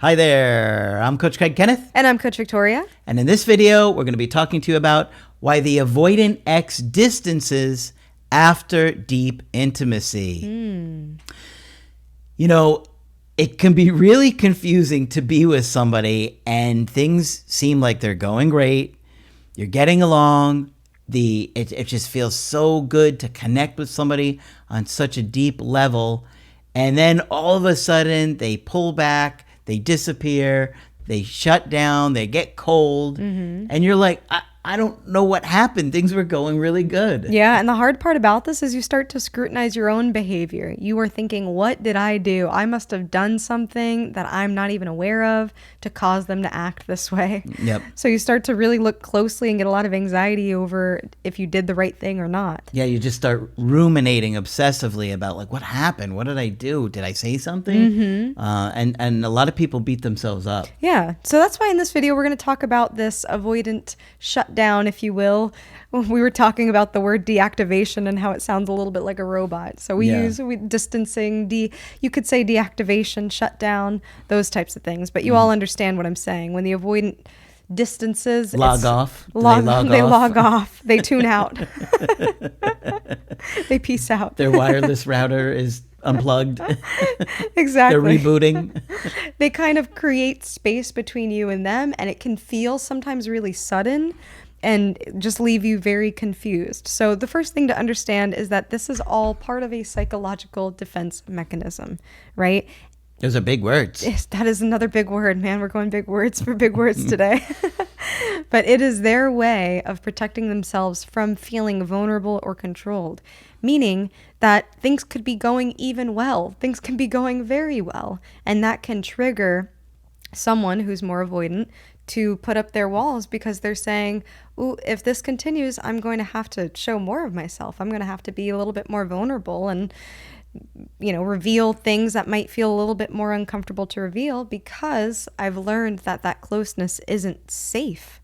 Hi there, I'm Coach Kenneth. And I'm Coach Victoria. And in this video, we're going to be talking to you about why the avoidant ex distances after deep intimacy. You know, it can be really confusing to be with somebody and things seem like they're going great. You're getting along. It just feels so good to connect with somebody on such a deep level. And then all of a sudden they pull back, they disappear, they shut down, they get cold. And you're like, I don't know what happened. Things were going really good. Yeah, and the hard part about this is you start to scrutinize your own behavior. You are thinking, what did I do? I must have done something that I'm not even aware of to cause them to act this way. Yep. So you start to really look closely and get a lot of anxiety over if you did the right thing or not. Yeah, you just start ruminating obsessively about like, what happened? What did I do? Did I say something? And a lot of people beat themselves up. Yeah, so that's why in this video we're going to talk about this avoidant shutdown, if you will. We were talking about the word deactivation and how it sounds a little bit like a robot. So we use distancing, you could say deactivation, shutdown, those types of things. But you all understand what I'm saying. When the avoidant distances, Log off. They log off. They tune out. They peace out. Their wireless router is unplugged. Exactly. They're rebooting. They kind of create space between you and them, and it can feel sometimes really sudden and just leave you very confused. So the first thing to understand is that this is all part of a psychological defense mechanism, right? Those are big words. That is another big word, man. We're going big words for big words today. But it is their way of protecting themselves from feeling vulnerable or controlled, meaning that things could be going even well. Things can be going very well. And that can trigger someone who's more avoidant to put up their walls because they're saying, ooh, if this continues, I'm going to have to show more of myself. I'm going to have to be a little bit more vulnerable and reveal things that might feel a little bit more uncomfortable to reveal because I've learned that closeness isn't safe.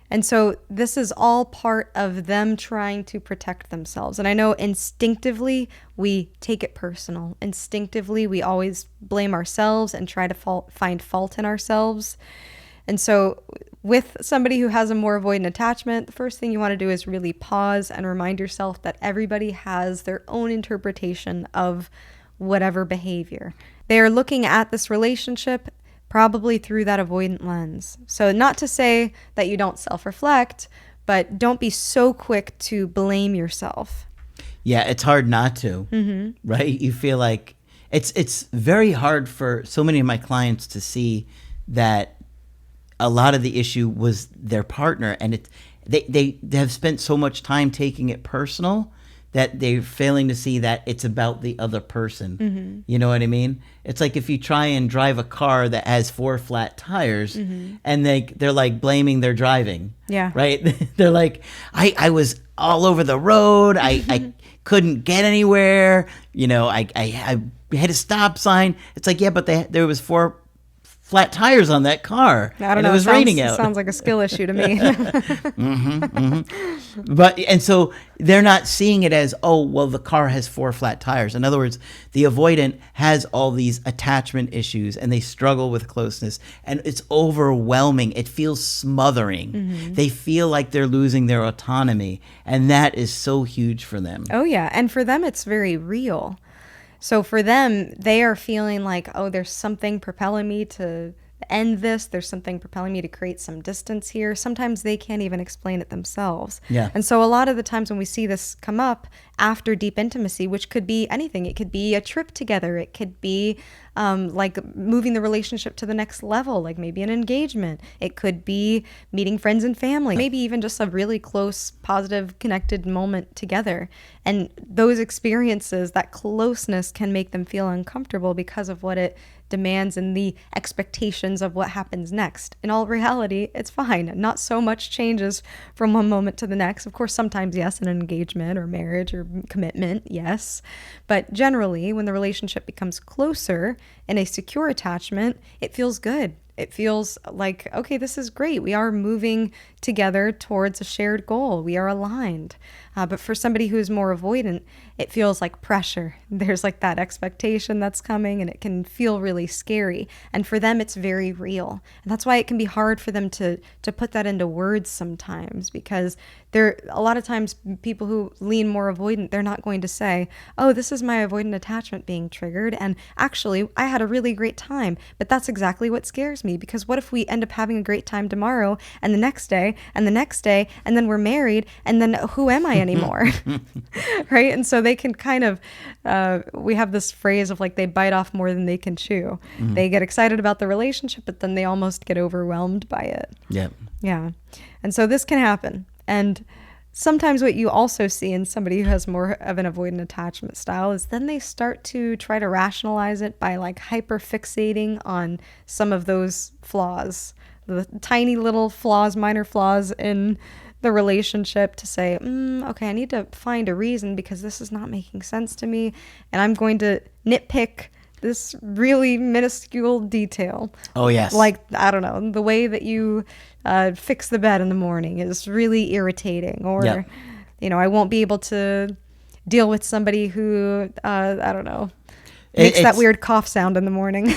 And so this is all part of them trying to protect themselves. And I know instinctively we take it personal. Instinctively we always blame ourselves and try to find fault in ourselves. And so with somebody who has a more avoidant attachment, the first thing you want to do is really pause and remind yourself that everybody has their own interpretation of whatever behavior. They are looking at this relationship probably through that avoidant lens. So not to say that you don't self-reflect, but don't be so quick to blame yourself. Yeah, it's hard not to, right? You feel like it's very hard for so many of my clients to see that a lot of the issue was their partner, and they have spent so much time taking it personal that they're failing to see that it's about the other person. You know what I mean? It's like if you try and drive a car that has 4 flat tires and they're like blaming their driving. Yeah. Right? They're like, I was all over the road. I couldn't get anywhere. I hit a stop sign. It's like, yeah, but there was 4 flat tires on that car. I don't know. It was raining out. It sounds like a skill issue to me. And so they're not seeing it as, oh, well, the car has 4 flat tires. In other words, the avoidant has all these attachment issues and they struggle with closeness and it's overwhelming. It feels smothering. They feel like they're losing their autonomy. And that is so huge for them. Oh, yeah. And for them, it's very real. So for them, they are feeling like, oh, there's something propelling me to end this. There's something propelling me to create some distance here. Sometimes they can't even explain it themselves. Yeah. And so a lot of the times when we see this come up after deep intimacy, which could be anything, it could be a trip together. It could be like moving the relationship to the next level, like maybe an engagement. It could be meeting friends and family, maybe even just a really close, positive, connected moment together. And those experiences, that closeness can make them feel uncomfortable because of what it demands and the expectations of what happens next. In all reality, it's fine. Not so much changes from one moment to the next. Of course, sometimes, yes, an engagement or marriage or commitment, yes. But generally, when the relationship becomes closer in a secure attachment, it feels good. It feels like, okay, this is great. We are moving together towards a shared goal. We are aligned. But for somebody who's more avoidant, it feels like pressure. There's like that expectation that's coming, and it can feel really scary. And for them, it's very real. And that's why it can be hard for them to put that into words sometimes, because a lot of times people who lean more avoidant, they're not going to say, oh, this is my avoidant attachment being triggered. And actually, I had a really great time. But that's exactly what scares me, because what if we end up having a great time tomorrow and the next day and the next day, and then we're married, and then who am I anymore? Right? And so they can kind of, we have this phrase of like, they bite off more than they can chew. They get excited about the relationship, but then they almost get overwhelmed by it. Yep. Yeah. And so this can happen. And sometimes what you also see in somebody who has more of an avoidant attachment style is then they start to try to rationalize it by like hyper fixating on some of those flaws, the tiny little flaws, minor flaws in the relationship, to say, okay, I need to find a reason because this is not making sense to me. And I'm going to nitpick this really minuscule detail. Oh, yes. Like, I don't know, the way that you fix the bed in the morning is really irritating. Or, Yep. I won't be able to deal with somebody who, I don't know, makes that weird cough sound in the morning.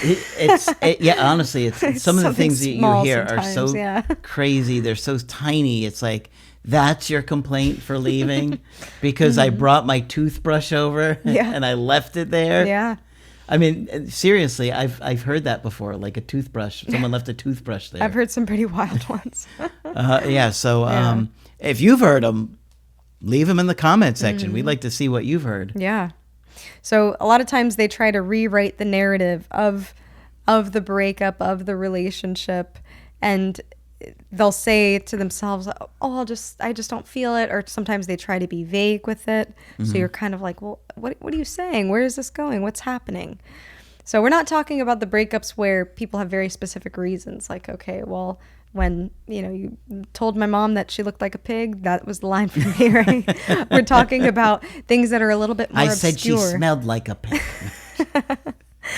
Honestly, it's some of the things that you hear are so crazy. They're so tiny. It's like, that's your complaint for leaving because I brought my toothbrush over and I left it there. Yeah. I mean, seriously, I've heard that before, like a toothbrush. Someone left a toothbrush there. I've heard some pretty wild ones. So if you've heard them, leave them in the comment section. We'd like to see what you've heard. Yeah. So a lot of times they try to rewrite the narrative of the breakup, of the relationship, and they'll say to themselves, oh, I just don't feel it. Or sometimes they try to be vague with it. So you're kind of like, well, what are you saying? Where is this going? What's happening? So we're not talking about the breakups where people have very specific reasons. Like, okay, well, when, you told my mom that she looked like a pig, that was the line for me, right? We're talking about things that are a little bit more obscure. I said she smelled like a pig.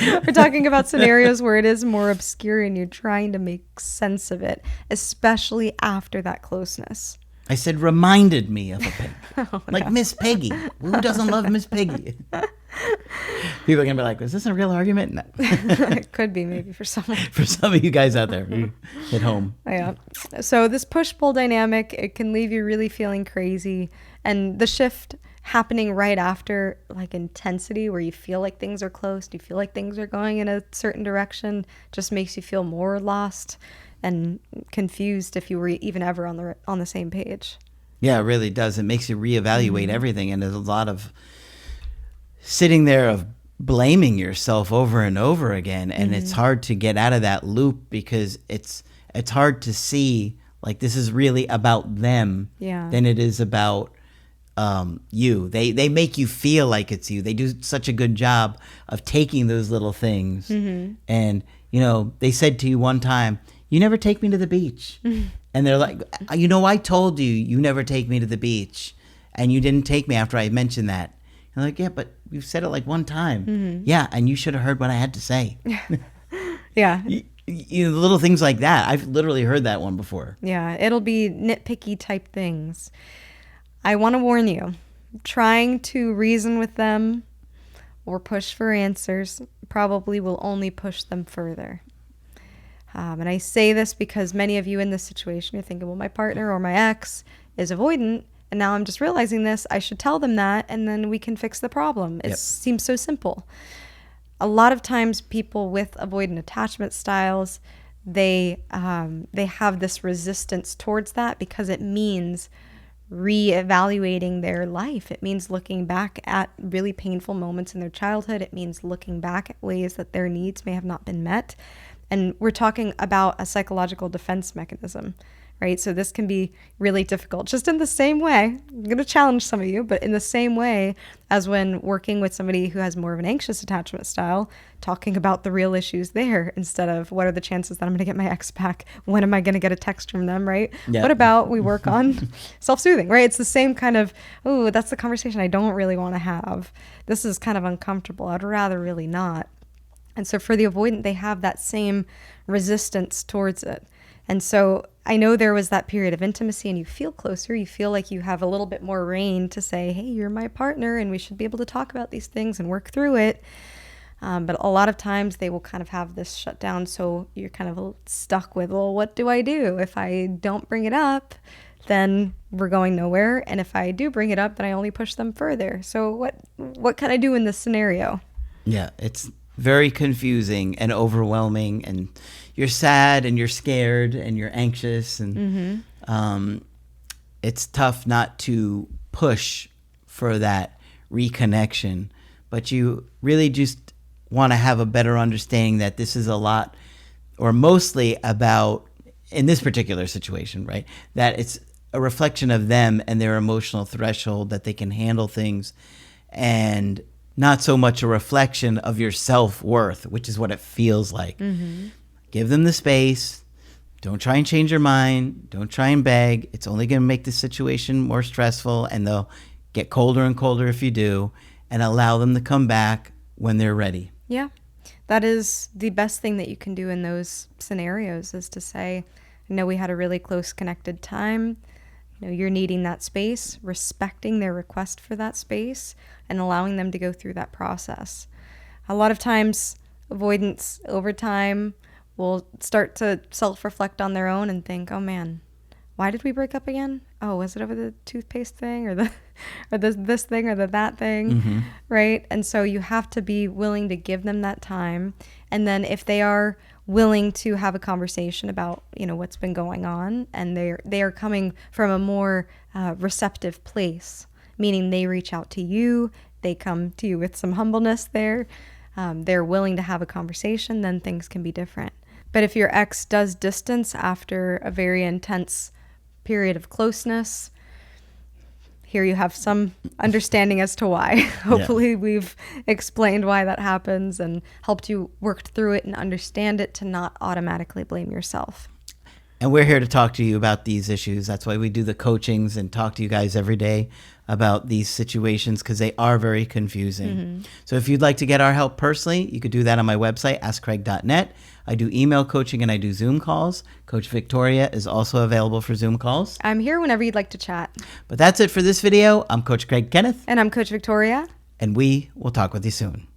We're talking about scenarios where it is more obscure and you're trying to make sense of it, especially after that closeness. I said reminded me of a pig. Like Miss Piggy. Who doesn't love Miss Piggy? People are going to be like, is this a real argument? No. It could be maybe for someone. For some of you guys out there at home. Yeah. So this push-pull dynamic, it can leave you really feeling crazy. And the shift happening right after like intensity, where you feel like things are close, you feel like things are going in a certain direction, just makes you feel more lost and confused if you were even ever on the same page. Yeah, it really does. It makes you reevaluate everything, and there's a lot of sitting there of blaming yourself over and over again, and it's hard to get out of that loop because it's hard to see like this is really about them than it is about you. They make you feel like it's you. They do such a good job of taking those little things, and they said to you one time, you never take me to the beach. And they're like, I told you never take me to the beach, and you didn't take me after I mentioned that. And like, yeah, but you've said it like one time. Yeah, and you should have heard what I had to say. Yeah. Little things like that. I've literally heard that one before. Yeah, it'll be nitpicky type things. I want to warn you, trying to reason with them or push for answers probably will only push them further. And I say this because many of you in this situation, you're thinking, well, my partner or my ex is avoidant, and now I'm just realizing this. I should tell them that, and then we can fix the problem. It seems so simple. A lot of times people with avoidant attachment styles, they have this resistance towards that because it means reevaluating their life. It means looking back at really painful moments in their childhood. It means looking back at ways that their needs may have not been met. And we're talking about a psychological defense mechanism, right? So this can be really difficult. Just in the same way, I'm going to challenge some of you, but in the same way as when working with somebody who has more of an anxious attachment style, talking about the real issues there instead of what are the chances that I'm going to get my ex back? When am I going to get a text from them, right? Yeah. What about we work on self-soothing, right? It's the same kind of, oh, that's the conversation I don't really want to have. This is kind of uncomfortable. I'd rather really not. And so for the avoidant, they have that same resistance towards it. And so I know there was that period of intimacy and you feel closer. You feel like you have a little bit more rein to say, hey, you're my partner and we should be able to talk about these things and work through it. But a lot of times they will kind of have this shutdown. So you're kind of stuck with, well, what do I do? If I don't bring it up, then we're going nowhere. And if I do bring it up, then I only push them further. So what can I do in this scenario? Yeah, it's very confusing and overwhelming, and you're sad and you're scared and you're anxious, and it's tough not to push for that reconnection, but you really just want to have a better understanding that this is a lot, or mostly about, in this particular situation, right, that it's a reflection of them and their emotional threshold, that they can handle things, and not so much a reflection of your self-worth, which is what it feels like. Give them the space. Don't try and change your mind. Don't try and beg. It's only going to make the situation more stressful, and they'll get colder and colder if you do, and allow them to come back when they're ready. Yeah, that is the best thing that you can do in those scenarios, is to say, I know we had a really close connected time. You're needing that space, respecting their request for that space, and allowing them to go through that process. A lot of times, avoidants over time will start to self-reflect on their own and think, oh man, why did we break up again? Oh, was it over the toothpaste thing or this thing or that thing, right? And so you have to be willing to give them that time. And then if they are willing to have a conversation about, what's been going on, and they are coming from a more receptive place, meaning they reach out to you, they come to you with some humbleness there, they're willing to have a conversation, then things can be different. But if your ex does distance after a very intense period of closeness, here you have some understanding as to why. Hopefully we've explained why that happens and helped you work through it and understand it, to not automatically blame yourself. And we're here to talk to you about these issues. That's why we do the coachings and talk to you guys every day about these situations, because they are very confusing. So if you'd like to get our help personally, you could do that on my website, askcraig.net. I do email coaching and I do Zoom calls. Coach Victoria is also available for Zoom calls. I'm here whenever you'd like to chat. But that's it for this video. I'm Coach Craig Kenneth. And I'm Coach Victoria. And we will talk with you soon.